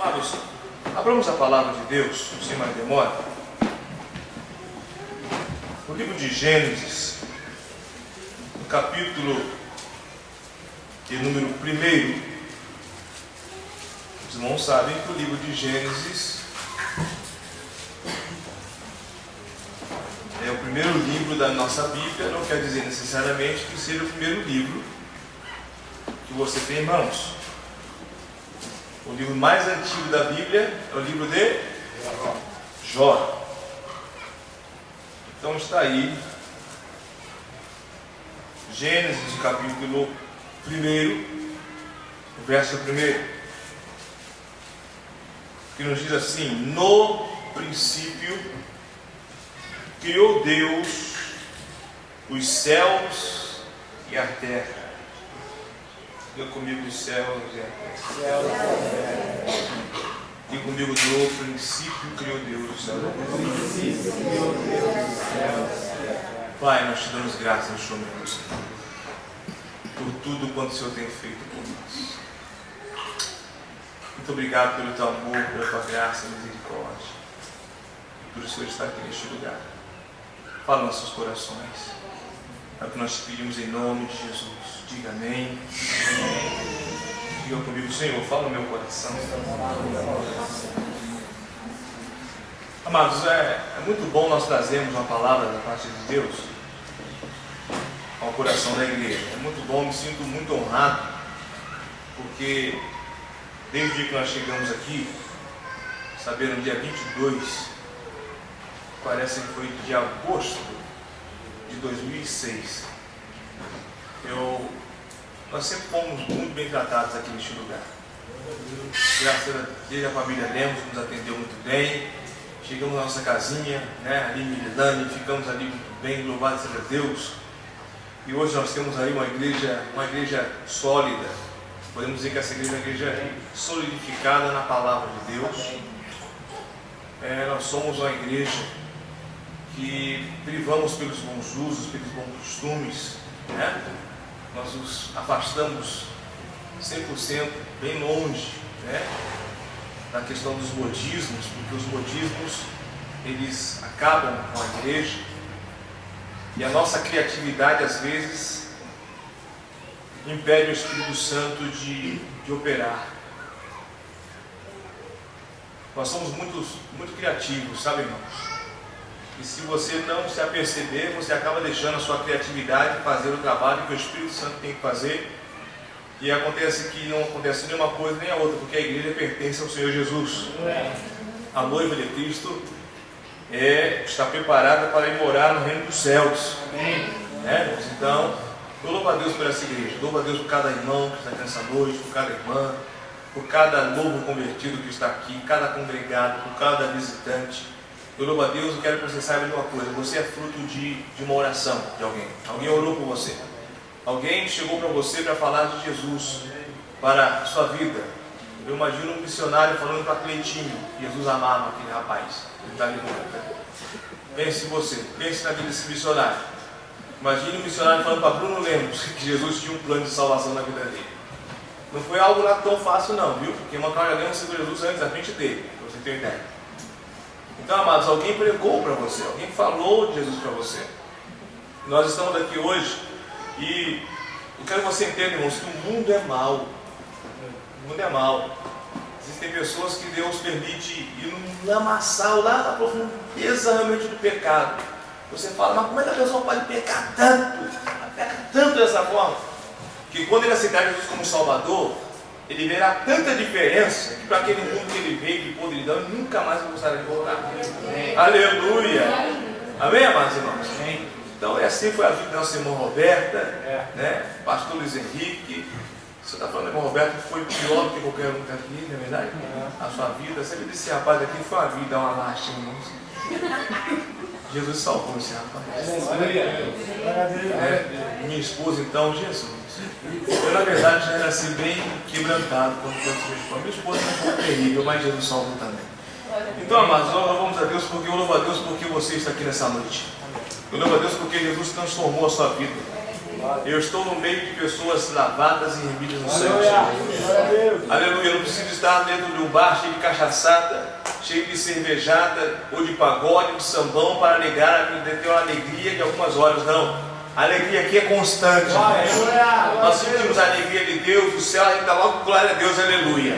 Amados, abramos a palavra de Deus, sem mais demora. No livro de Gênesis, no capítulo de número 1. Os irmãos sabem que o livro de Gênesis é o primeiro livro da nossa Bíblia. Não quer dizer necessariamente que seja o primeiro livro que você tem em mãos. O livro mais antigo da Bíblia é o livro de Jó. Então está aí Gênesis, capítulo 1, o verso 1, que nos diz assim: no princípio criou Deus os céus e a terra. Diga comigo os céus e a terra. Diga comigo, no princípio criou Deus os céus e a terra. Pai, nós te damos graças neste momento, Senhor, por tudo quanto o Senhor tem feito por nós. Muito obrigado pelo teu amor, pela tua graça e misericórdia, por o Senhor estar aqui neste lugar. Fala nossos corações. É o que nós te pedimos em nome de Jesus. Diga amém. Diga comigo, Senhor, fala no meu coração. Amados, é muito bom nós trazermos uma palavra da parte de Deus ao coração da igreja. É muito bom, me sinto muito honrado, porque desde o dia que nós chegamos aqui, saber no dia 22, parece que foi de agosto de 2006, nós sempre fomos muito bem tratados aqui neste lugar. Graças a Deus, a família Lemos nos atendeu muito bem. Chegamos na nossa casinha, ali em Mililane, ficamos ali muito bem, louvado seja Deus. E hoje nós temos aí uma igreja sólida. Podemos dizer que essa igreja é uma igreja solidificada na palavra de Deus. Nós somos uma igreja que privamos pelos bons usos, pelos bons costumes, Nós nos afastamos 100%, bem longe, da questão dos modismos, porque os modismos, eles acabam com a igreja, e a nossa criatividade, às vezes, impede o Espírito Santo de operar. Nós somos muito criativos, sabe, irmãos? E se você não se aperceber, você acaba deixando a sua criatividade fazer o trabalho que o Espírito Santo tem que fazer. E acontece que não acontece nenhuma coisa nem a outra, porque a igreja pertence ao Senhor Jesus. A noiva de Cristo está preparada para ir morar no reino dos céus. Então, eu louvo a Deus por essa igreja. Louvo a Deus por cada irmão que está aqui nessa noite, por cada irmã, por cada novo convertido que está aqui, cada congregado, por cada visitante. Eu louvo a Deus e quero que você saiba de uma coisa: você é fruto de uma oração de alguém. Alguém orou por você. Alguém chegou para você para falar de Jesus para a sua vida. Eu imagino um missionário falando para Cleitinho. Jesus amava aquele rapaz. Ele está ali no canto. Pense em você, pense na vida desse missionário. Imagine um missionário falando para Bruno Lemos que Jesus tinha um plano de salvação na vida dele. Não foi algo lá tão fácil não, viu? Porque uma cara Lemos seguiu Jesus antes da frente dele, para você ter uma ideia. Então, amados, alguém pregou para você, alguém falou de Jesus para você. Nós estamos aqui hoje e eu quero que você entenda, irmãos, que o mundo é mau. O mundo é mau. Existem pessoas que Deus permite ir no lamaçal, lá na profundeza realmente do pecado. Você fala, mas como é que a pessoa pode pecar tanto? Peca tanto dessa forma? Que quando ele aceitar Jesus como Salvador, ele verá tanta diferença que para aquele mundo que ele veio de podridão, ele nunca mais vai gostar de voltar. Amém. Aleluia! Amém, amados irmãos? Amém. Então, assim foi a vida da nossa irmã Roberta, pastor Luiz Henrique. Você está falando, irmão Roberto, que foi pior do que qualquer um que está aqui, não é verdade? A sua vida, você disse, esse rapaz aqui foi uma vida, uma lástima, irmãos. Jesus salvou esse rapaz. Minha esposa, então, Jesus. Eu, na verdade, já era assim bem quebrantado quando foi a sua esposa. Minha esposa não foi terrível, mas Jesus salvou também. Então, amados, nós louvamos a Deus porque eu louvo a Deus porque você está aqui nessa noite. Eu louvo a Deus porque Jesus transformou a sua vida. Eu estou no meio de pessoas lavadas e remidas no sangue do Senhor. Aleluia. Eu não preciso estar dentro de um bar cheio de cachaçada, cheio de cervejada, ou de pagode, de sambão, para negar, ter uma alegria de algumas horas. Não. A alegria aqui é constante. Nós sentimos a alegria de Deus do céu, a gente está logo, glória a Deus, aleluia.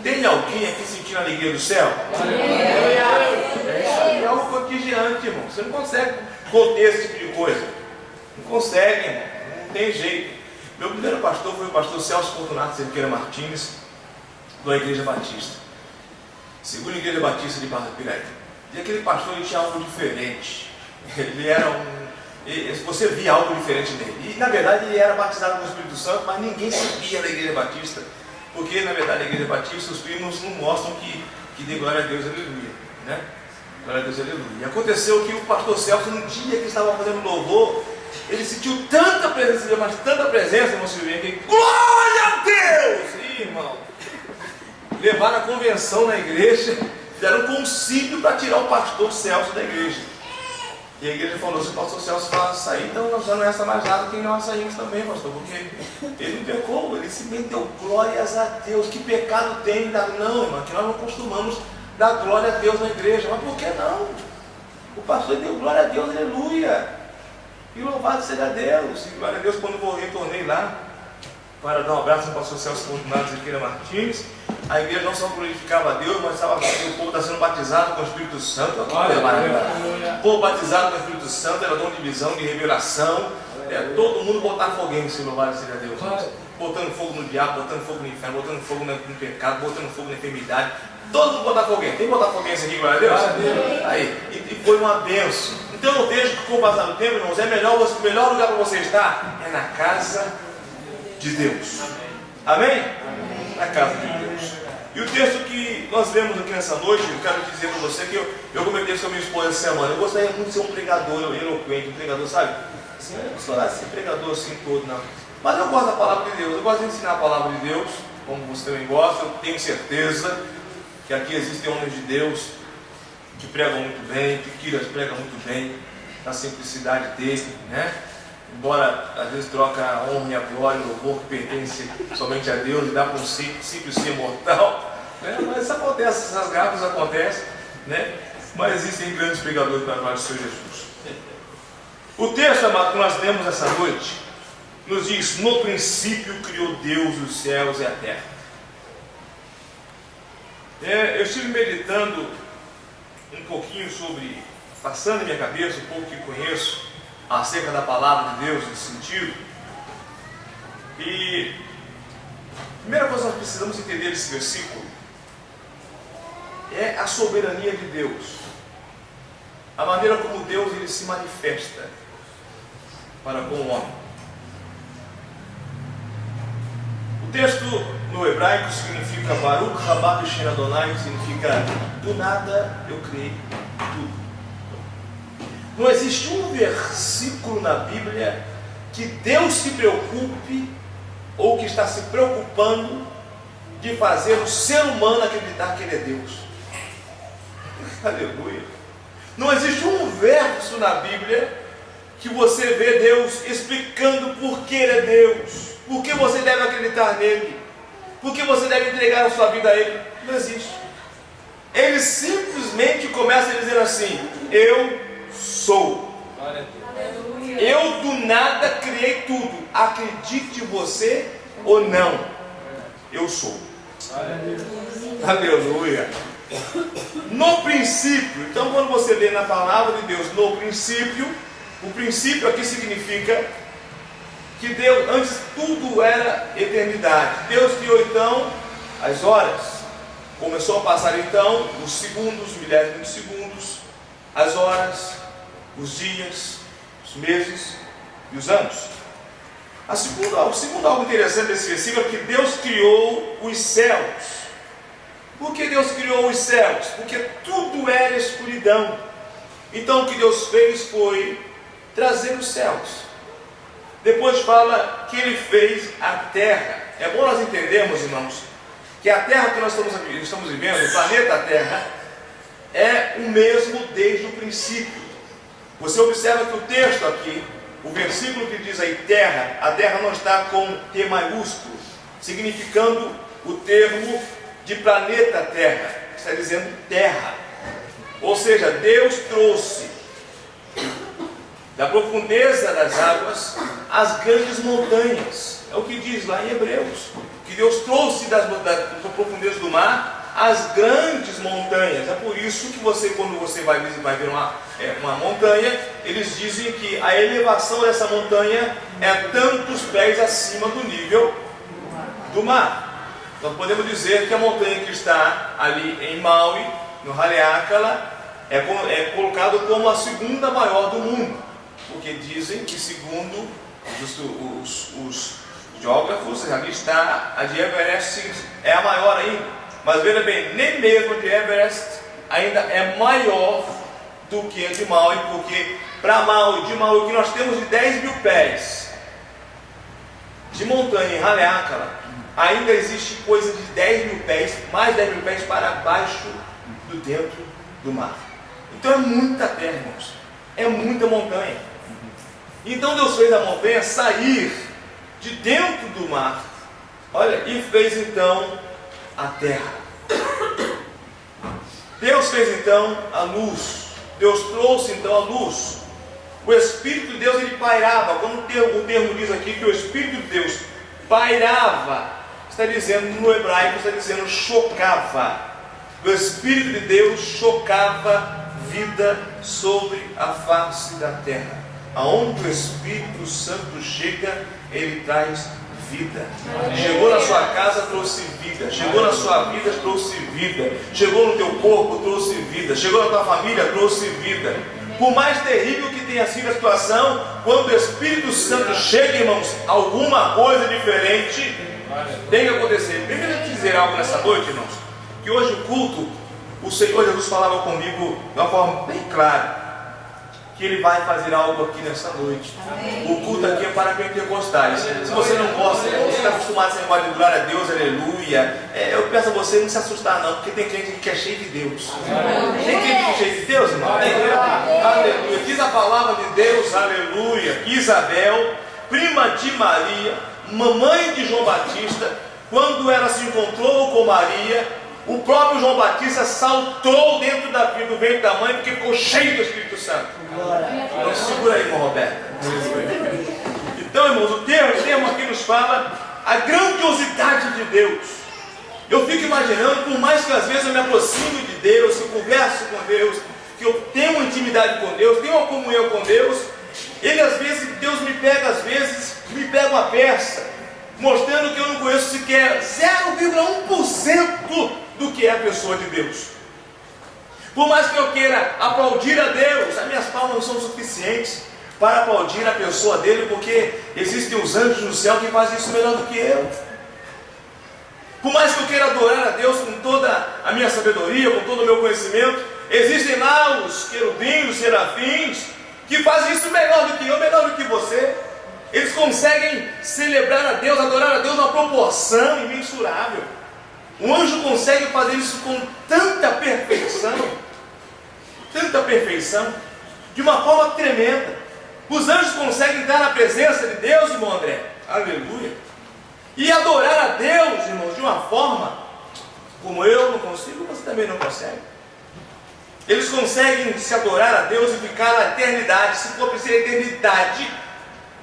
Tem alguém aqui sentindo a alegria do céu? É algo contagiante, irmão. Você não consegue conter esse tipo de coisa. Não consegue, irmão. Não tem jeito. Meu primeiro pastor foi o pastor Celso Fortunato Cerqueira Martins, da Igreja Batista. Segunda Igreja Batista de Barra Piraí. E aquele pastor, ele tinha algo diferente. Ele era você via algo diferente nele. E na verdade ele era batizado com o Espírito Santo, mas ninguém sabia da Igreja Batista. Porque na verdade a Igreja Batista, os primos não mostram que dê glória a Deus, aleluia. Né? Glória a Deus, aleluia. E aconteceu que o pastor Celso, no dia que estava fazendo louvor, ele sentiu tanta presença de Deus, mas tanta presença, irmão Silvinho, que glória a Deus! Ih, irmão, levaram a convenção na igreja, fizeram um concílio para tirar o pastor Celso da igreja. E a igreja falou, se o pastor Celso sair, então nós já não resta mais nada que nós saímos também, pastor, porque ele não pecou, ele simplesmente deu glórias a Deus. Que pecado tem? Não, irmão, que nós não costumamos dar glória a Deus na igreja. Mas por que não? O pastor deu glória a Deus, aleluia. E louvado seja Deus. E glória a Deus, quando eu retornei lá para dar um abraço ao pastor Celso Fortunato Cerqueira Martins, a igreja não só glorificava a Deus, mas o povo está sendo batizado com o Espírito Santo. O povo batizado com o Espírito Santo era dom de visão, de revelação. Todo mundo botafoguense, louvado seja Deus. Botando fogo no diabo, botando fogo no inferno, botando fogo no pecado, botando fogo na enfermidade. Todo mundo botafoguense. Tem botafoguense aqui, glória a Deus? Aí, e foi uma bênção. Então eu vejo que com o passar do tempo, irmãos, o melhor lugar para você estar é na casa de Deus. Amém? Na casa de Deus. E o texto que nós lemos aqui nessa noite, eu quero dizer para você que eu comentei isso com a minha esposa essa semana. Eu gostaria muito de ser um pregador eloquente, um pregador, sabe? Assim, eu não sou assim, pregador assim todo, não. Mas eu gosto da palavra de Deus, eu gosto de ensinar a palavra de Deus, como você também gosta. Eu tenho certeza que aqui existem homens de Deus que pregam muito bem, que Quiras prega muito bem, na simplicidade dele, né? Embora às vezes troca a honra e a glória, o louvor que pertence somente a Deus e dá para um simples ser mortal, né? Mas isso acontece, essas gafas acontecem, né? Mas existem grandes pregadores para a glória do Senhor Jesus. O texto, amado, que nós lemos essa noite, nos diz: no princípio criou Deus os céus e a terra. Eu estive meditando um pouquinho sobre, passando em minha cabeça, um pouco que conheço acerca da palavra de Deus, nesse sentido. E a primeira coisa que nós precisamos entender desse versículo é a soberania de Deus, a maneira como Deus ele se manifesta para com o homem. O texto no hebraico significa Baruch Rabá B'Shem Adonai, que significa do nada eu criei tudo. Não existe um versículo na Bíblia que Deus se preocupe ou que está se preocupando de fazer o ser humano acreditar que Ele é Deus. Aleluia. Não existe um verso na Bíblia que você vê Deus explicando por que Ele é Deus, por que você deve acreditar nele, por que você deve entregar a sua vida a Ele. Não existe. Ele simplesmente começa a dizer assim: eu sou. Eu do nada criei tudo. Acredite você ou não, eu sou. Aleluia. No princípio. Então quando você lê na palavra de Deus no princípio, o princípio aqui significa que Deus, antes tudo era eternidade. Deus criou então as horas. Começou a passar então os segundos, milésimos de segundos, as horas, os dias, os meses e os anos. O segundo algo interessante desse versículo é que Deus criou os céus. Por que Deus criou os céus? Porque tudo era escuridão. Então o que Deus fez foi trazer os céus. Depois fala que Ele fez a terra. É bom nós entendermos, irmãos, que a terra que nós estamos vivendo, o planeta Terra, é o mesmo desde o princípio. Você observa que o texto aqui, o versículo que diz aí terra, a terra não está com T maiúsculo, significando o termo de planeta Terra, está dizendo terra. Ou seja, Deus trouxe da profundeza das águas as grandes montanhas. É o que diz lá em Hebreus, que Deus trouxe da profundeza do mar as grandes montanhas. É por isso que você, quando você vai ver uma montanha, eles dizem que a elevação dessa montanha é tantos pés acima do nível do mar. Nós podemos dizer que a montanha que está ali em Maui, no Haleakala, é colocado como a segunda maior do mundo, porque dizem que, segundo os geógrafos, ali está a de Everest, é a maior ainda. Mas veja bem, nem mesmo a de Everest ainda é maior do que a de Maui, porque para Maui, de Maui, que nós temos de 10 mil pés de montanha em Haleakala, ainda existe coisa de 10 mil pés, mais 10 mil pés para baixo do dentro do mar. Então é muita terra, irmãos, é muita montanha. Então Deus fez a montanha sair de dentro do mar, olha, e fez então a terra. Deus fez então a luz. Deus trouxe então a luz. O Espírito de Deus, ele pairava. Quando o termo diz aqui que o Espírito de Deus pairava, está dizendo no hebraico, está dizendo chocava. O Espírito de Deus chocava vida sobre a face da terra. Aonde o Espírito Santo chega, ele traz vida. Chegou na sua casa, trouxe vida. Chegou na sua vida, trouxe vida. Chegou no teu corpo, trouxe vida. Chegou na tua família, trouxe vida. Por mais terrível que tenha sido a situação, quando o Espírito Santo chega, irmãos, alguma coisa diferente tem que acontecer. Deixa eu te dizer algo nessa noite, irmãos, que hoje o culto, o Senhor Jesus falava comigo de uma forma bem clara, que Ele vai fazer algo aqui nessa noite. Amém. O culto aqui é para pentecostais. Se você não gosta, você está acostumado a ser embora de glória a Deus, aleluia, eu peço a você não se assustar não, porque tem gente que é cheia de Deus. Amém. Tem gente que é cheia de Deus, irmão? Aleluia. Diz a palavra de Deus, aleluia, Isabel, prima de Maria, mamãe de João Batista, quando ela se encontrou com Maria, o próprio João Batista saltou dentro do ventre da mãe, porque ficou cheio do Espírito Santo. Então segura aí, irmão Roberto. Então, irmãos, o termo aqui nos fala a grandiosidade de Deus. Eu fico imaginando, por mais que às vezes eu me aproxime de Deus, que eu converso com Deus, que eu tenho uma intimidade com Deus, tenho uma comunhão com Deus, Deus me pega uma peça, mostrando que eu não conheço sequer 0,1% do que é a pessoa de Deus. Por mais que eu queira aplaudir a Deus, as minhas palmas não são suficientes para aplaudir a pessoa dele, porque existem os anjos no céu que fazem isso melhor do que eu. Por mais que eu queira adorar a Deus com toda a minha sabedoria, com todo o meu conhecimento, existem lá os querubins, os serafins, que fazem isso melhor do que eu, melhor do que você. Eles conseguem celebrar a Deus, adorar a Deus numa proporção imensurável. Um anjo consegue fazer isso com tanta perfeição, de uma forma tremenda. Os anjos conseguem estar na presença de Deus, irmão André, aleluia, e adorar a Deus, irmãos, de uma forma como eu não consigo, você também não consegue. Eles conseguem se adorar a Deus e ficar na eternidade, se for preciso a eternidade,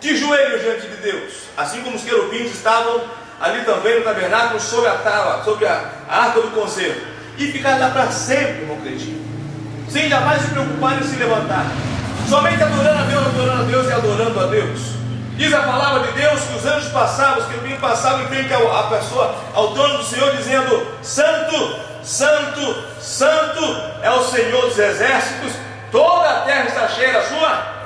de joelhos diante de Deus, assim como os querubins estavam ali também no tabernáculo, sobre a tábua, sobre a arca do concerto, e ficar lá para sempre, irmão Cleitinho, sem jamais se preocupar em se levantar, somente adorando a Deus e adorando a Deus. Diz a palavra de Deus que os anjos passavam, os querubins passavam em frente à pessoa, ao trono do Senhor, dizendo: Santo, Santo, Santo é o Senhor dos exércitos, toda a terra está cheia da sua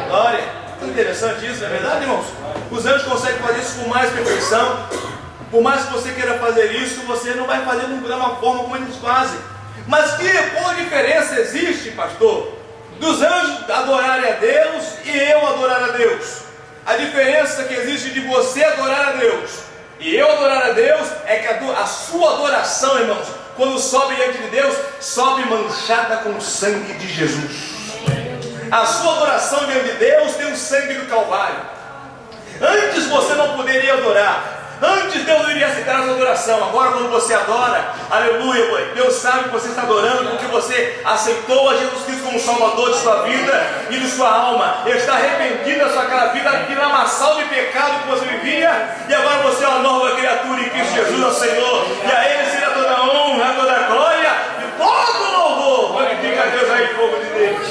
glória. Interessante isso, não é verdade, irmãos? Os anjos conseguem fazer isso com mais perfeição. Por mais que você queira fazer isso, você não vai fazer da uma forma como eles fazem. Mas que boa diferença existe, pastor, dos anjos adorarem a Deus e eu adorar a Deus? A diferença que existe de você adorar a Deus e eu adorar a Deus é que a sua adoração, irmãos, quando sobe diante de Deus, sobe manchada com o sangue de Jesus. A sua adoração diante de Deus tem o sangue do Calvário. Antes você não poderia adorar. Antes Deus não iria aceitar a sua adoração. Agora quando você adora, aleluia, Deus sabe que você está adorando porque você aceitou a Jesus Cristo como Salvador de sua vida e de sua alma. Ele está arrependido da sua aquela vida, aquele lamaçal de pecado que você vivia, e agora você é uma nova criatura em Cristo Jesus, é o Senhor, e a Ele seja toda a honra, toda a glória e todo o louvor. Glorifica a Deus aí, povo de Deus.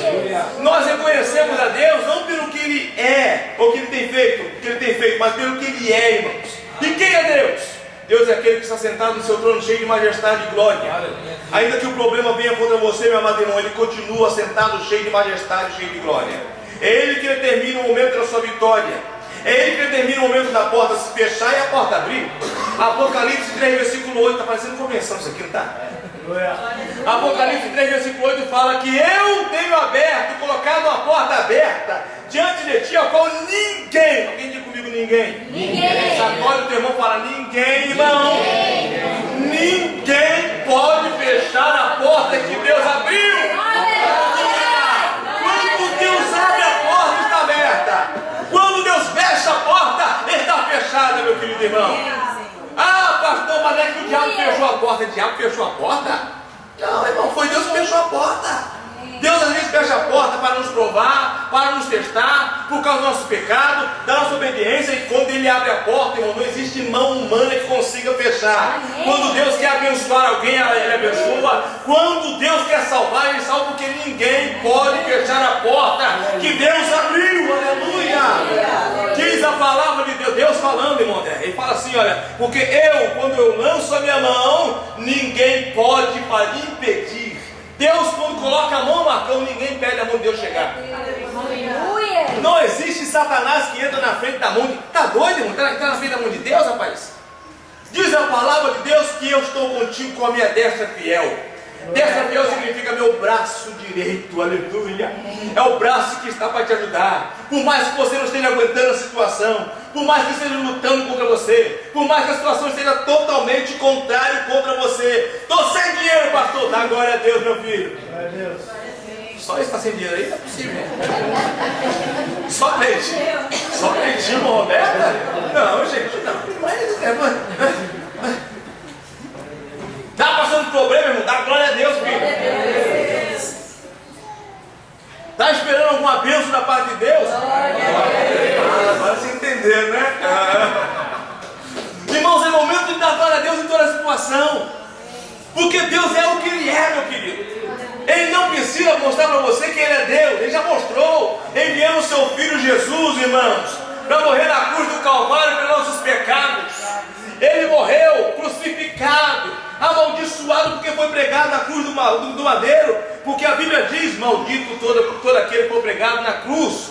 Nós reconhecemos a Deus não pelo que Ele é, ou que Ele tem feito, mas pelo que Ele é, irmãos. E quem é Deus? Deus é aquele que está sentado no seu trono cheio de majestade e glória. Ainda que o problema venha contra você, meu amado irmão, Ele continua sentado cheio de majestade, cheio de glória. É Ele que determina o momento da sua vitória. É Ele que determina o momento da porta se fechar e a porta abrir. Apocalipse 3, versículo 8, está parecendo convenção isso aqui, não está? Apocalipse 3, versículo 8 fala que eu tenho aberto, colocado a porta aberta diante de ti, a qual ninguém, alguém diz comigo ninguém? Ninguém. Sacode o teu irmão, fala ninguém, irmão. Ninguém pode fechar a porta que Deus abriu. Quando Deus abre a porta, está aberta. Quando Deus fecha a porta, está fechada, meu querido irmão. Ah, pastor, mas é que o diabo fechou a porta. O diabo fechou a porta? Não, irmão, foi Deus que fechou a porta. Deus às vezes fecha a porta para nos provar, para nos testar, por causa do nosso pecado, da nossa obediência. E quando Ele abre a porta, irmão, não existe mão humana que consiga fechar. Quando Deus quer abençoar alguém, Ele abençoa. Quando Deus quer salvar, Ele salva, porque ninguém pode fechar a porta que Deus abriu. Aleluia! Diz a palavra de Deus, Deus falando, irmão. Ele fala assim, olha, porque quando eu lanço a minha mão, ninguém pode impedir. Deus, quando coloca a mão no arcão, ninguém impede a mão de Deus chegar. Não existe Satanás que entra na frente da mão de... Está doido, irmão? Está na frente da mão de Deus, rapaz? Diz a palavra de Deus que eu estou contigo com a minha destra fiel. Destra fiel significa meu braço direito, aleluia. É o braço que está para te ajudar. Por mais que você não esteja aguentando a situação, por mais que esteja lutando contra você, por mais que a situação esteja totalmente contrária contra você. Estou sem dinheiro, pastor. Dá glória a Deus, meu filho. Só ele está sem dinheiro aí? Não é possível. Só crente. Só crente, irmão Roberta? Não, gente, não. Está passando problema, irmão? Dá glória a Deus, filho. Está esperando alguma bênção da parte de Deus? Agora você entender, né? Irmãos, é momento de dar glória a Deus em toda a situação. Porque Deus é o que Ele é, meu querido. Ele não precisa mostrar para você que Ele é Deus. Ele já mostrou, enviando o seu Filho Jesus, irmãos, para morrer na cruz do Calvário pelos nossos pecados. Ele morreu crucificado, amaldiçoado, porque foi pregado na cruz do madeiro. Porque a Bíblia diz, maldito todo aquele que foi pregado na cruz.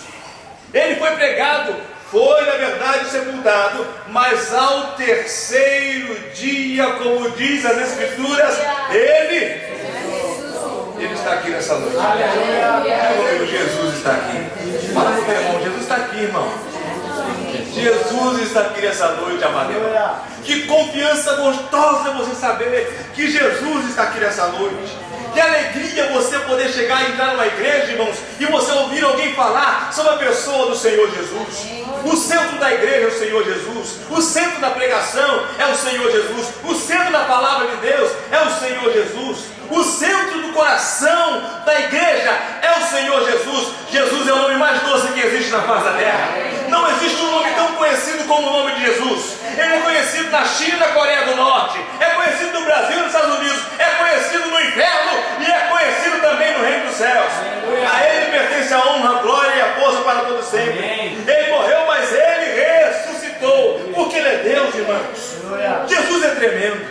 Ele foi pregado, foi na verdade sepultado, mas ao terceiro dia, como diz as Escrituras, Ele está aqui nessa noite. Aleluia. Jesus está aqui. Fala com o meu irmão, Jesus está aqui, irmão. Jesus está aqui nessa noite, amado irmão. Que confiança gostosa você saber que Jesus está aqui nessa noite. Que alegria você poder chegar e entrar numa igreja, irmãos, e você ouvir alguém falar sobre a pessoa do Senhor Jesus. O centro da igreja é o Senhor Jesus. O centro da pregação é o Senhor Jesus. O centro da palavra de Deus é o Senhor Jesus. O centro do coração da igreja é o Senhor Jesus. Jesus é o nome mais doce que existe na face da terra. Não existe um nome tão conhecido como o nome de Jesus. Ele é conhecido na China, na Coreia do Norte. É conhecido no Brasil e nos Estados Unidos. É conhecido no inferno e é conhecido também no reino dos céus. A Ele pertence a honra, a glória e a força para todo sempre. Ele morreu, mas Ele ressuscitou. Porque Ele é Deus, irmãos. Jesus é tremendo.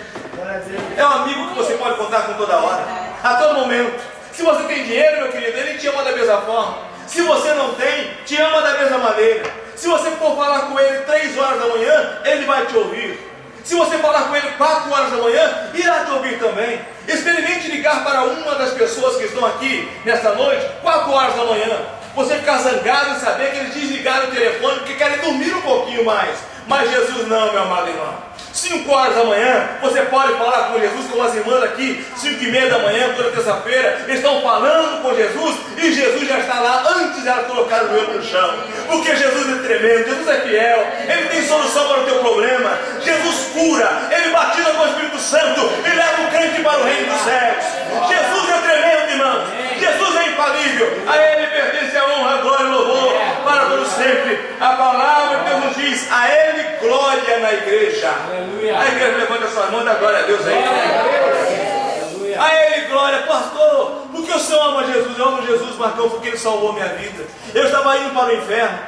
É um amigo que você pode contar com toda hora, a todo momento. Se você tem dinheiro, meu querido, Ele te ama da mesma forma. Se você não tem, te ama da mesma maneira. Se você for falar com Ele 3 horas da manhã, Ele vai te ouvir. Se você falar com Ele 4 horas da manhã, irá te ouvir também. Experimente ligar para uma das pessoas que estão aqui nesta noite, 4 horas da manhã. Você ficar zangado e saber que eles desligaram o telefone porque querem dormir um pouquinho mais. Mas Jesus não, meu amado irmão. 5 horas da manhã, você pode falar com Jesus, como as irmãs aqui, 5h30 da manhã, toda terça-feira, estão falando com Jesus, e Jesus já está lá antes de ela colocar o joelho no chão, porque Jesus é tremendo, Jesus é fiel, Ele tem solução para o teu problema, Jesus cura, Ele batiza com o Espírito Santo, e leva o crente para o reino dos céus. Jesus é tremendo, irmãos, Jesus é infalível, a Ele pertence a honra, a glória e louvor, para todos sempre. A palavra de Deus nos diz, a Ele glória na igreja. Aleluia. A igreja levanta a sua mão, dá glória a Deus aí. Aleluia. A Ele glória, pastor, porque o Senhor ama Jesus? Eu amo Jesus, Marcão, porque Ele salvou minha vida. Eu estava indo para o inferno.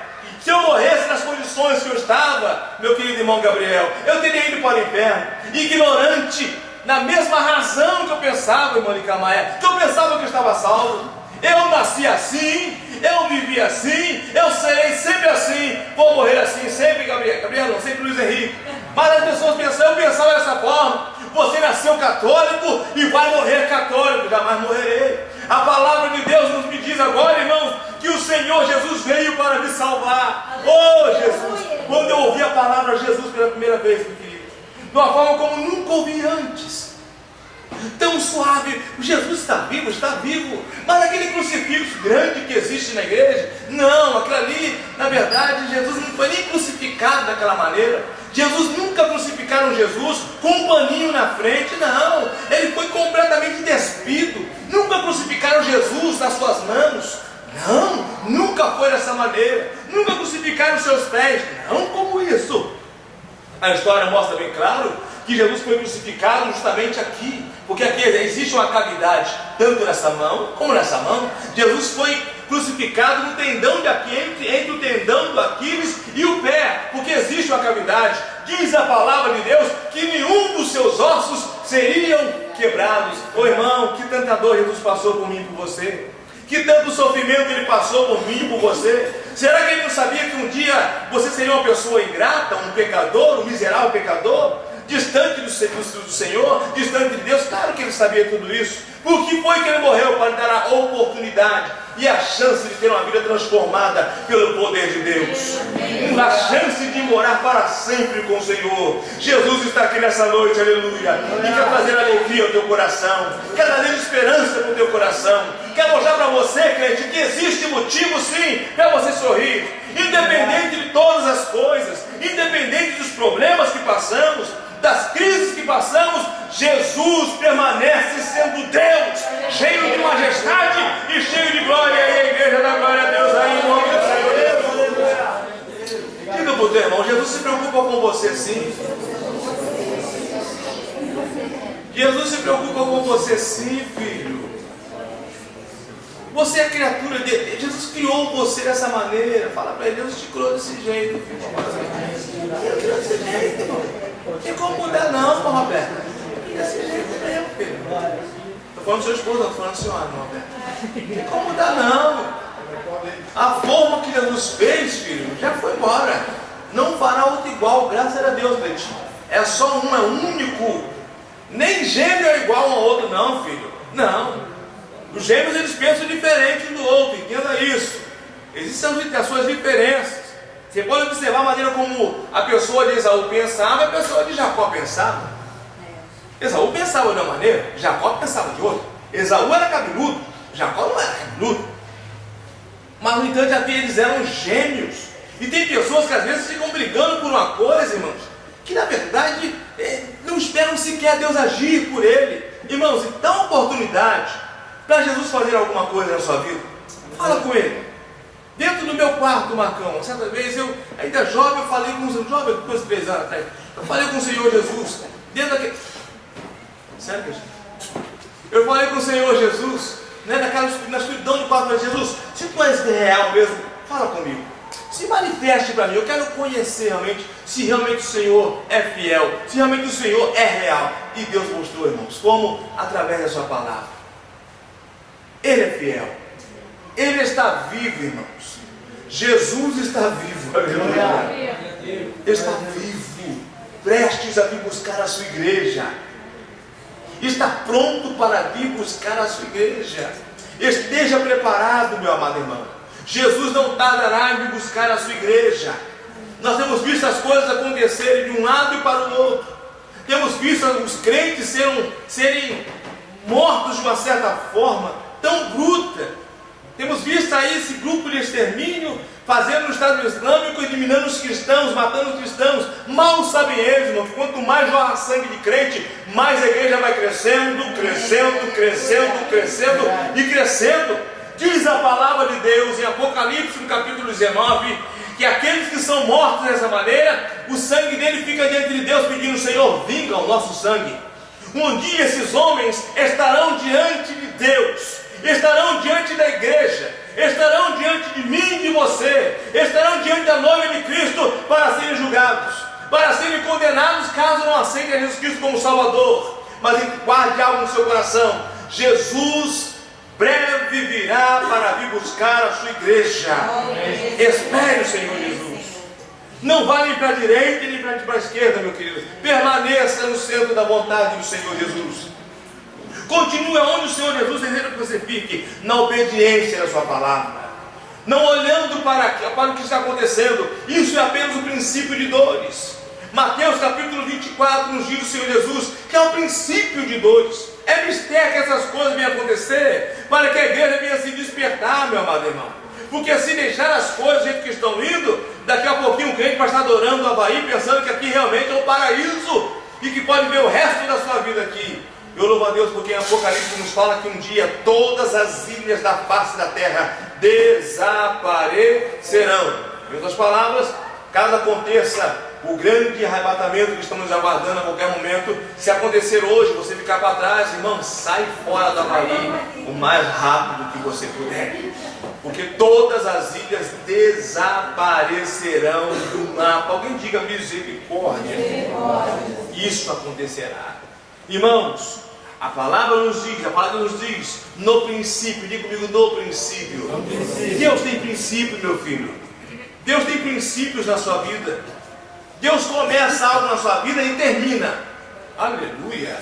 Se eu morresse nas condições que eu estava, meu querido irmão Gabriel, eu teria ido para o inferno, ignorante, na mesma razão que eu pensava, irmão Nicamaia, que eu pensava que eu estava salvo. Eu nasci assim, eu vivi assim, eu serei sempre assim, vou morrer assim, sempre, Gabriel não, sempre Luiz Henrique. Mas as pessoas pensam, eu pensava dessa forma, você nasceu católico e vai morrer católico, jamais morrerei. A palavra de Deus nos me diz agora, irmãos, que o Senhor Jesus veio para me salvar. Oh Jesus, quando eu ouvi a palavra Jesus pela primeira vez, meu querido, de uma forma como nunca ouvi antes, tão suave, Jesus está vivo, mas aquele crucifixo grande que existe na igreja, não, aquilo ali, na verdade, Jesus não foi nem crucificado daquela maneira. Jesus nunca crucificaram Jesus com um paninho na frente, não, ele foi completamente despido. Nunca crucificaram Jesus nas suas mãos, não, nunca foi dessa maneira. Nunca crucificaram os seus pés, não como isso. A história mostra bem claro que Jesus foi crucificado justamente aqui, porque aqui existe uma cavidade, tanto nessa mão como nessa mão. Jesus foi crucificado no tendão de Aquiles, entre o tendão do Aquiles e o pé, porque existe uma cavidade. Diz a palavra de Deus que nenhum dos seus ossos seriam quebrados. Ô irmão, que tanta dor Jesus passou por mim e por você, que tanto sofrimento Ele passou por mim e por você. Será que Ele não sabia que um dia você seria uma pessoa ingrata, um pecador, um miserável pecador, distante do Senhor, distante de Deus? Claro que Ele sabia tudo isso. Por que foi que Ele morreu? Para dar a oportunidade e a chance de ter uma vida transformada pelo poder de Deus, a chance de morar para sempre com o Senhor. Jesus está aqui nessa noite, aleluia, e quer trazer alegria ao teu coração, quer trazer esperança para o teu coração, quer mostrar para você, crente, que existe motivo sim para você sorrir, independente de todas as coisas, independente dos problemas que passamos, das crises que passamos. Jesus permanece sendo Deus, cheio de majestade e cheio de glória. E a igreja dá glória a Deus aí em nome do Senhor. Diga para o teu irmão, Jesus se preocupa com você sim. Jesus se preocupa com você sim, filho. Você é criatura de Deus. Jesus criou você dessa maneira. Fala para ele, Deus te criou desse jeito, filho. Ele criou desse jeito, irmão. Não tem como mudar não, irmão Roberto. Desse jeito mesmo, filho. Estou falando do seu esposo, não estou falando do senhor, não, Roberto. Não tem como mudar não. A forma que Jesus fez, filho, já foi embora. Não fará outro igual, graças a Deus, Betinho. É só um, é único. Nem gêmeo é igual um ao outro, não, filho. Não. Os gêmeos, eles pensam diferente um do outro, entenda isso. Existem as suas diferenças. Você pode observar a maneira como a pessoa de Esaú pensava e a pessoa de Jacó pensava. Esaú pensava de uma maneira, Jacó pensava de outra. Esaú era cabeludo, Jacó não era cabeludo. Mas no entanto, eles eram gêmeos. E tem pessoas que às vezes ficam brigando por uma coisa, irmãos, que na verdade não esperam sequer Deus agir por ele. Irmãos, e dá uma oportunidade para Jesus fazer alguma coisa na sua vida. Fala com ele. Dentro do meu quarto, Marcão, certa vez eu, ainda jovem, eu falei com o Senhor, jovem, depois de 3 anos atrás, eu falei com o Senhor Jesus, dentro daquele... Sério, gente? Eu falei com o Senhor Jesus, né, na escuridão do quarto, de Jesus, se tu és real mesmo, fala comigo, se manifeste para mim, eu quero conhecer realmente, se realmente o Senhor é fiel, se realmente o Senhor é real. E Deus mostrou, irmãos, como? Através da sua palavra. Ele é fiel, Ele está vivo, irmãos. Jesus está vivo, aleluia. Ele está vivo, prestes a vir buscar a sua igreja. Está pronto para vir buscar a sua igreja. Esteja preparado, meu amado irmão. Jesus não tardará em buscar a sua igreja. Nós temos visto as coisas acontecerem de um lado e para o outro. Temos visto os crentes serem mortos de uma certa forma tão bruta. Temos visto aí esse grupo de extermínio fazendo no Estado Islâmico, eliminando os cristãos, matando os cristãos. Mal sabem eles, irmão, que quanto mais jorra sangue de crente, mais a igreja vai crescendo, crescendo, crescendo, crescendo e crescendo. Diz a palavra de Deus em Apocalipse, no capítulo 19, que aqueles que são mortos dessa maneira, o sangue dele fica diante de Deus pedindo: Senhor, vinga o nosso sangue. Um dia esses homens estarão diante de Deus, estarão diante da igreja, estarão diante de mim e de você, estarão diante da noiva de Cristo para serem julgados, para serem condenados caso não aceitem a Jesus Cristo como Salvador. Mas guarde algo no seu coração: Jesus breve virá para vir buscar a sua igreja. Espere o Senhor Jesus. Não vá nem para a direita nem para a esquerda, meu querido. Permaneça no centro da vontade do Senhor Jesus. Continue onde o Senhor Jesus deseja que você fique, na obediência da sua palavra, não olhando para o que está acontecendo. Isso é apenas o princípio de dores. Mateus capítulo 24 nos diz o Senhor Jesus que é o princípio de dores. É mistério que essas coisas venham acontecer para que a igreja venha se despertar, meu amado irmão. Porque se deixar as coisas do jeito que estão indo, daqui a pouquinho o crente vai estar adorando o Havaí, pensando que aqui realmente é o paraíso e que pode ver o resto da sua vida aqui. Eu louvo a Deus porque em Apocalipse nos fala que um dia todas as ilhas da face da terra desaparecerão. Em outras palavras, caso aconteça o grande arrebatamento que estamos aguardando a qualquer momento, se acontecer hoje, você ficar para trás, irmão, sai fora da Havaí o mais rápido que você puder, porque todas as ilhas desaparecerão do mapa. Alguém diga misericórdia. Isso acontecerá. Irmãos, a palavra nos diz, no princípio, diga comigo, no princípio. Deus tem princípio, meu filho. Deus tem princípios na sua vida. Deus começa algo na sua vida e termina. Aleluia.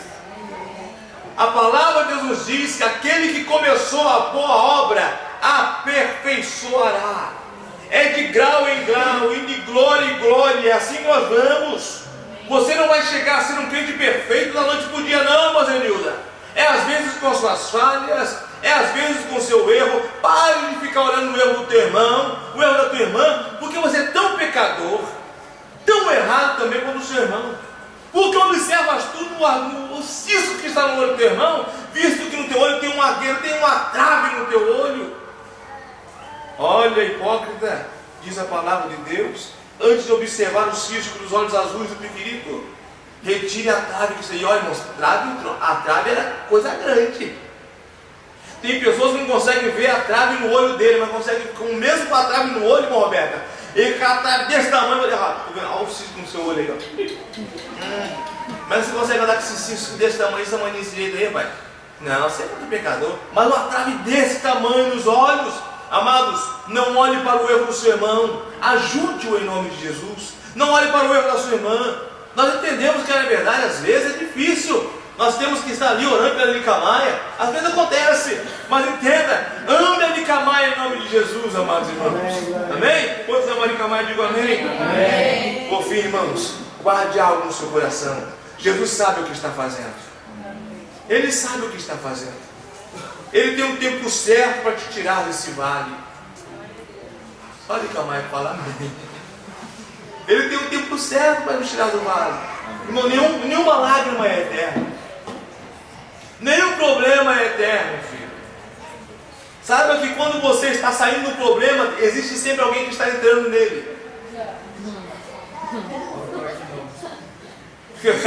A palavra de Deus nos diz que aquele que começou a boa obra aperfeiçoará. É de grau em grau, e de glória em glória. É assim que nós vamos. Você não vai chegar a ser um crente perfeito da noite para o dia, não, Mazenilda. É às vezes com as suas falhas, é às vezes com o seu erro. Pare de ficar olhando o erro do teu irmão, o erro da tua irmã, porque você é tão pecador, tão errado também como o seu irmão. Porque observas tu no cisco que está no olho do teu irmão, visto que no teu olho tem uma guerra, tem uma trave no teu olho. Olha, hipócrita, diz a palavra de Deus, antes de observar o cisco dos olhos azuis do piquirico, retire a trave que você... E olha, irmãos, a trave era coisa grande. Tem pessoas que não conseguem ver a trave no olho dele, mas conseguem, mesmo com a trave no olho, irmão Roberta, ele com a trave desse tamanho, olha o cisco no seu olho aí, ó. Mas você consegue andar com esse cisco desse tamanho desse jeito aí, pai? Não, você é muito pecador. Mas uma trave desse tamanho nos olhos, amados, não olhe para o erro do seu irmão, ajude-o em nome de Jesus. Não olhe para o erro da sua irmã. Nós entendemos que na verdade às vezes é difícil, nós temos que estar ali orando pela Licamaia, às vezes acontece, mas entenda, ame a Licamaia em nome de Jesus, amados irmãos. Amém? Quantos amam a Licamaia? Digo amém. Amém. Por fim, irmãos, guarde algo no seu coração. Jesus sabe o que está fazendo. Ele sabe o que está fazendo. Ele tem um tempo certo para te tirar desse vale. Olha a Licamaia falar amém. Ele tem um tempo certo para nos tirar do vale. Irmão, nenhuma lágrima é eterna. Nenhum problema é eterno, filho. Saiba que quando você está saindo do problema, existe sempre alguém que está entrando nele.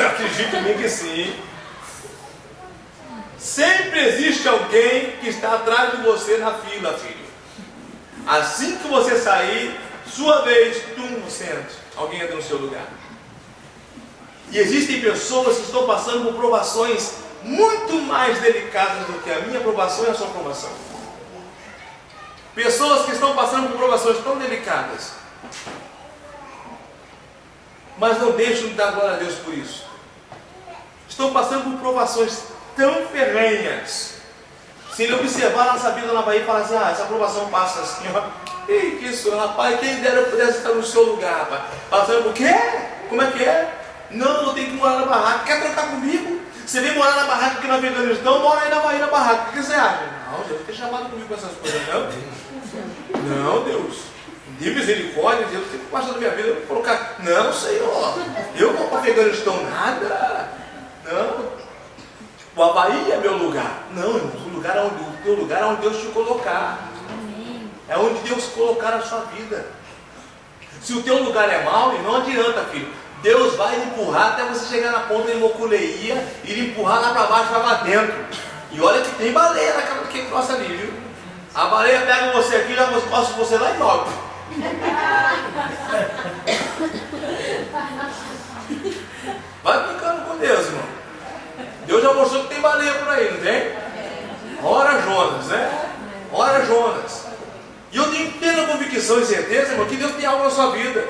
Acredite em mim que sim. Sempre existe alguém que está atrás de você na fila, filho. Assim que você sair, sua vez, você entra. Alguém entra no seu lugar. E existem pessoas que estão passando por provações muito mais delicadas do que a minha provação e a sua provação. Pessoas que estão passando por provações tão delicadas, mas não deixam de dar glória a Deus por isso. Estão passando por provações tão ferrenhas. Se ele observar a nossa vida na Bahia e falar assim, essa provação passa assim, ó. Ei, que isso, rapaz, quem dera eu pudesse estar no seu lugar, rapaz. Passando por quê? Como é que é? Não, eu tenho que morar na barraca. Quer trocar comigo? Você vem morar na barraca aqui no Afeganistão, mora aí na Bahia na barraca. O que você acha? Não, Deus não tem chamado comigo com essas coisas, não. Não, Deus. De misericórdia, Deus tem que passar na minha vida. Eu vou colocar. Não, Senhor. Eu não vou para o Afeganistão nada. Não. O Havaí é meu lugar. Não, irmãos, o teu lugar é onde Deus te colocar. É onde Deus colocar a sua vida. Se o teu lugar é mau, não adianta, filho. Deus vai lhe empurrar até você chegar na ponta de Moculeia e lhe empurrar lá para baixo, lá para dentro. E olha que tem baleia naquela que crossa ali, viu? A baleia pega você aqui e já costa você lá e morre. Vai ficando com Deus, irmão. Deus já mostrou que tem baleia por aí, não tem? Ora Jonas, né? Ora Jonas. E eu tenho plena convicção e certeza, irmão, que Deus tem algo na sua vida.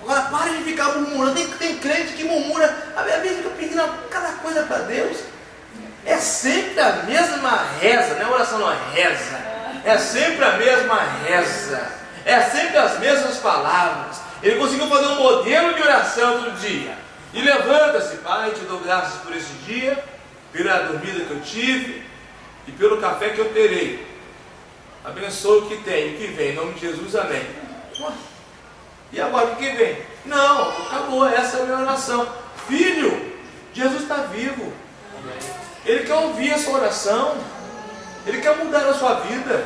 Agora pare de ficar murmurando. Tem crente que murmura. A minha vida fica pedindo cada coisa para Deus. É sempre a mesma reza, não é oração, não, é reza. É sempre a mesma reza. É sempre as mesmas palavras. Ele conseguiu fazer um modelo de oração todo dia. E levanta-se, Pai, te dou graças por esse dia, pela dormida que eu tive e pelo café que eu terei. Abençoe o que tem e o que vem, em nome de Jesus, amém. E agora o que vem? Não, acabou, essa é a minha oração. Filho, Jesus está vivo. Ele quer ouvir a sua oração. Ele quer mudar a sua vida.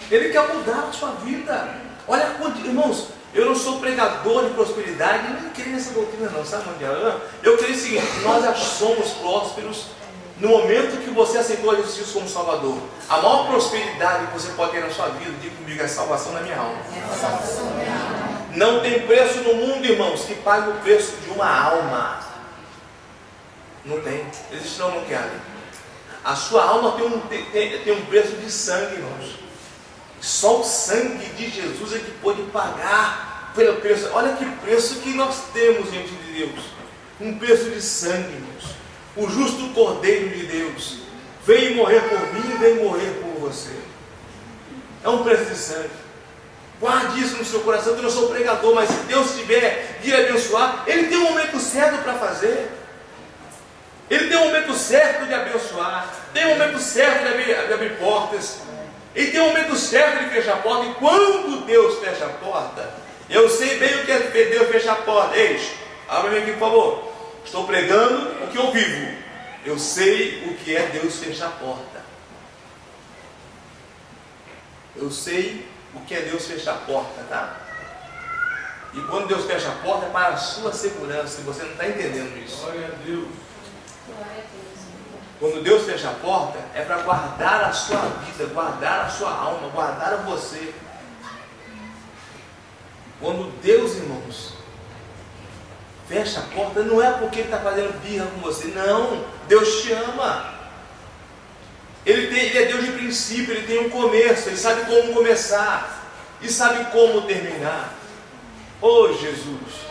Ele quer mudar a sua vida. Olha quanto, irmãos, eu não sou pregador de prosperidade, nem creio nessa doutrina não, sabe, Mandiara? Eu creio o seguinte, nós já somos prósperos no momento que você aceitou a Jesus Cristo como Salvador. A maior prosperidade que você pode ter na sua vida, diga comigo, é a salvação na minha alma. Não tem preço no mundo, irmãos, que pague o preço de uma alma. Não tem. Existe não quer. A sua alma tem um preço de sangue, irmãos. Só o sangue de Jesus é que pode pagar pelo preço. Olha que preço que nós temos diante de Deus. Um preço de sangue, irmãos. O justo Cordeiro de Deus veio morrer por mim e veio morrer por você. É um preço de sangue. Guarde isso no seu coração, que eu não sou pregador, mas se Deus tiver de abençoar, Ele tem um momento certo para fazer. Ele tem um momento certo de abençoar, tem um momento certo de abrir portas, Ele tem um momento certo de fechar a porta. E quando Deus fecha a porta, eu sei bem o que é Deus fechar a porta. Ei, abre aqui por favor. Estou pregando o que eu vivo. Eu sei o que é Deus fechar a porta. Eu sei o que é Deus fechar a porta, tá? E quando Deus fecha a porta é para a sua segurança. E você não está entendendo isso. Glória a Deus. Quando Deus fecha a porta é para guardar a sua vida, guardar a sua alma, guardar você. Quando Deus, irmãos, fecha a porta, não é porque Ele está fazendo birra com você, não. Deus te ama. Ele é Deus de princípio, Ele tem um começo, Ele sabe como começar e sabe como terminar. Oh Jesus,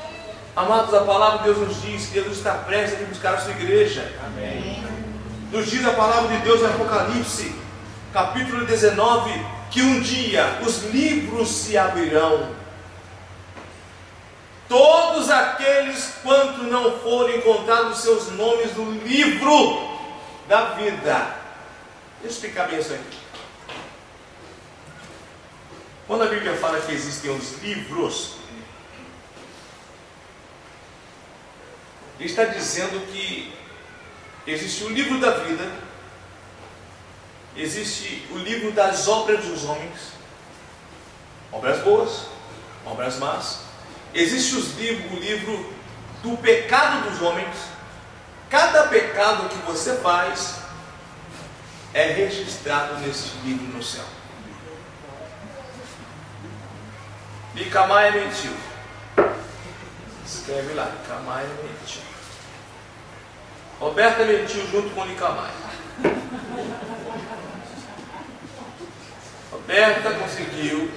amados, a palavra de Deus nos diz que Jesus está prestes a vir buscar a sua igreja. Amém. Nos diz a palavra de Deus em Apocalipse, capítulo 19, que um dia os livros se abrirão. Todos aqueles quanto não forem encontrados seus nomes no livro da vida. Deixa eu explicar bem isso aqui. Quando a Bíblia fala que existem os livros, ele está dizendo que existe o livro da vida, existe o livro das obras dos homens, obras boas, obras más. Existe o livro do pecado dos homens. Cada pecado que você faz é registrado nesse livro no céu. Nicamaia mentiu. Escreve lá, Nicamaia mentiu. Roberta mentiu junto com Nicamaia. Roberta conseguiu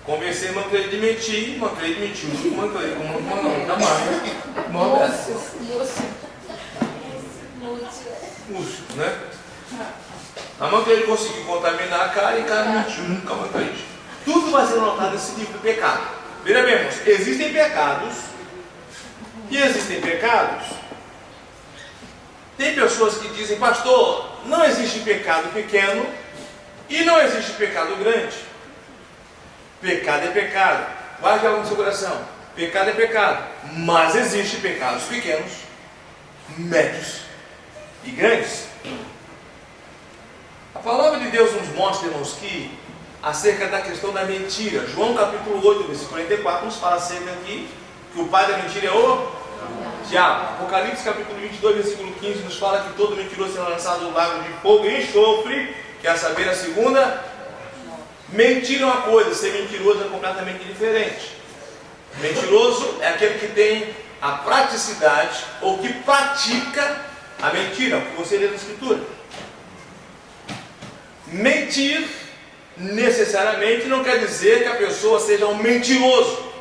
convencer a irmã Cleide de mentir, irmã Cleide mentiu junto com a irmã Cleide, com a irmã Nicamaia. Músico, né? A irmã Cleide conseguiu contaminar a cara e a cara mentiu junto com a irmã Cleide. Tudo vai ser notado nesse livro do pecado. Veja bem, irmãos, existem pecados E existem pecados. Tem pessoas que dizem, pastor, não existe pecado pequeno e não existe pecado grande. Pecado é pecado. Guarde algo no seu coração. Pecado é pecado. Mas existe pecados pequenos, médios e grandes. A palavra de Deus nos mostra, irmãos, que acerca da questão da mentira. João capítulo 8, versículo 44 nos fala acerca aqui que o pai da mentira é o diabo. Apocalipse capítulo 22, versículo 15 nos fala que todo mentiroso será lançado no lago de fogo e enxofre, que é a saber a segunda. Mentira é uma coisa, ser mentiroso é completamente diferente. Mentiroso é aquele que tem a praticidade ou que pratica a mentira, o que você lê na Escritura. Mentir necessariamente não quer dizer que a pessoa seja um mentiroso.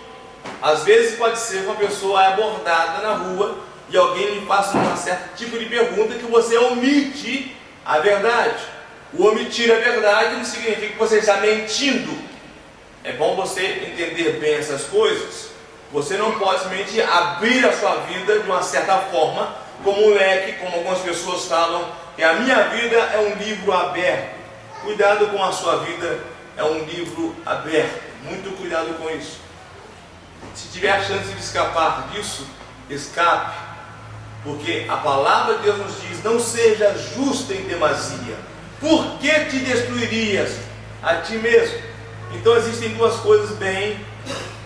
Às vezes pode ser uma pessoa abordada na rua e alguém lhe faça um certo tipo de pergunta que você omite a verdade. O omitir a verdade não significa que você está mentindo. É bom você entender bem essas coisas. Você não pode simplesmente abrir a sua vida de uma certa forma, como um leque, como algumas pessoas falam, que a minha vida é um livro aberto. Cuidado com a sua vida, é um livro aberto. Muito cuidado com isso. Se tiver a chance de escapar disso, escape. Porque a palavra de Deus nos diz, não seja justo em demasia. Por que te destruirias a ti mesmo? Então existem duas coisas bem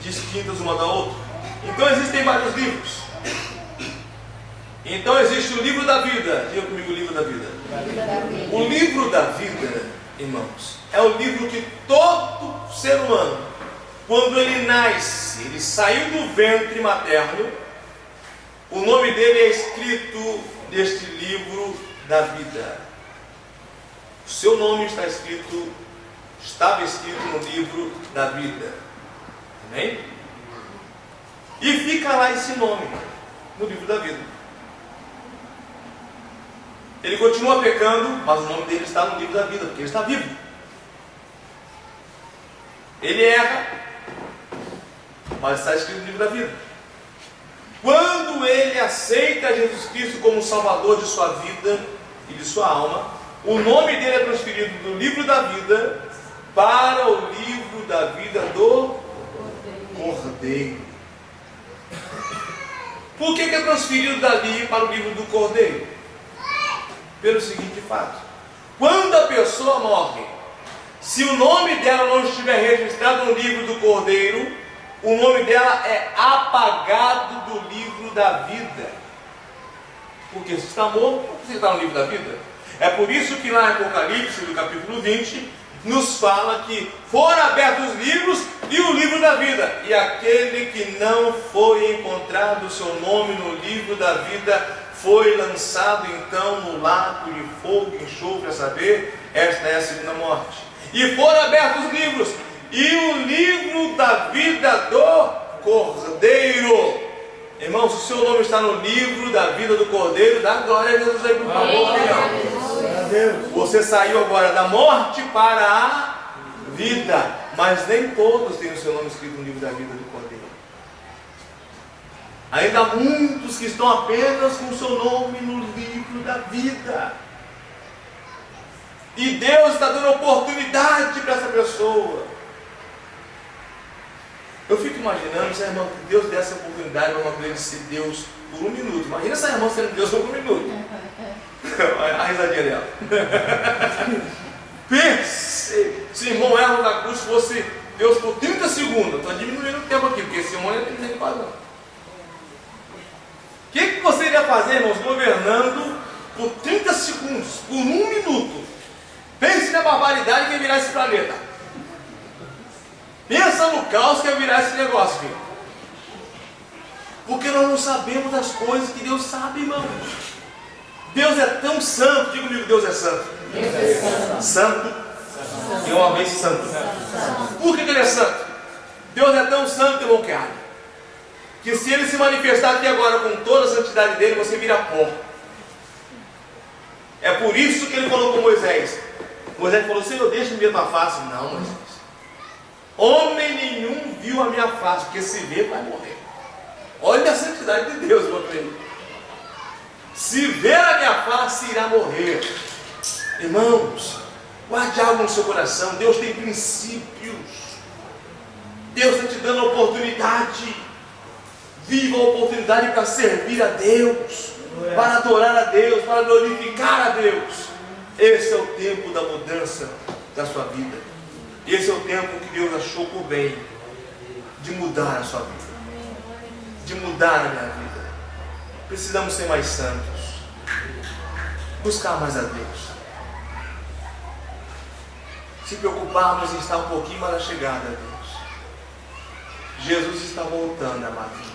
distintas uma da outra. Então existem vários livros. Então existe o livro da vida. Diga comigo o livro da vida. O livro da vida, irmãos, é o livro que todo ser humano, quando ele nasce, ele saiu do ventre materno, o nome dele é escrito neste livro da vida. O seu nome estava escrito no livro da vida. Amém? E fica lá esse nome, no livro da vida. Ele continua pecando, mas o nome dele está no livro da vida, porque ele está vivo. Ele erra, mas está escrito no livro da vida. Quando ele aceita Jesus Cristo como Salvador de sua vida e de sua alma, o nome dele é transferido do livro da vida para o livro da vida do Cordeiro. Por que é transferido dali para o livro do Cordeiro? Pelo seguinte fato: quando a pessoa morre, se o nome dela não estiver registrado no livro do Cordeiro, o nome dela é apagado do livro da vida. Porque se está morto, não precisa estar no livro da vida. É por isso que lá em Apocalipse, no capítulo 20, nos fala que foram abertos os livros e o livro da vida. E aquele que não foi encontrado o seu nome no livro da vida foi lançado então no lago de fogo e enxofre, a saber, esta é a segunda morte. E foram abertos os livros e o livro da vida do Cordeiro. Irmão, se o seu nome está no livro da vida do Cordeiro, dá glória a Jesus aí, por favor. Você saiu agora da morte para a vida. Mas nem todos têm o seu nome escrito no livro da vida do Cordeiro. Ainda há muitos que estão apenas com o seu nome no livro da vida. E Deus está dando oportunidade para essa pessoa. Eu fico imaginando se a irmã, que Deus desse a oportunidade para uma mulher ser Deus por um minuto. Imagina essa irmã sendo Deus por um minuto. A risadinha dela. Pense se irmão Erro da Cruz fosse Deus por 30 segundos. Estou diminuindo o tempo aqui, porque esse irmão não tem padrão. O que você iria fazer, irmãos, governando por 30 segundos, por um minuto? Pense na barbaridade que ia virar esse planeta. Pensa no caos que ia virar esse negócio, filho. Porque nós não sabemos das coisas que Deus sabe, irmãos. Deus é tão santo. Diga comigo, Deus é santo. Deus é santo. Santo. E uma vez santo. Por que Ele é santo? Deus é tão santo, irmão, que se Ele se manifestar aqui agora com toda a santidade dele, você vira pó. É por isso que Ele falou com Moisés. Moisés falou: Senhor, deixa-me ver tua face. Não, Moisés. Homem nenhum viu a minha face, porque se ver vai morrer. Olha a santidade. cidade de Deus, meu querido. Se ver a minha face, irá morrer. Irmãos, guarde algo no seu coração. Deus tem princípios. Deus está te dando a oportunidade. Viva a oportunidade para servir a Deus, para adorar a Deus, para glorificar a Deus. Esse é o tempo da mudança da sua vida. Esse é o tempo que Deus achou por bem de mudar a sua vida, de mudar a minha vida. Precisamos ser mais santos, buscar mais a Deus, se preocuparmos em estar um pouquinho mais chegada a Deus. Jesus está voltando, amado.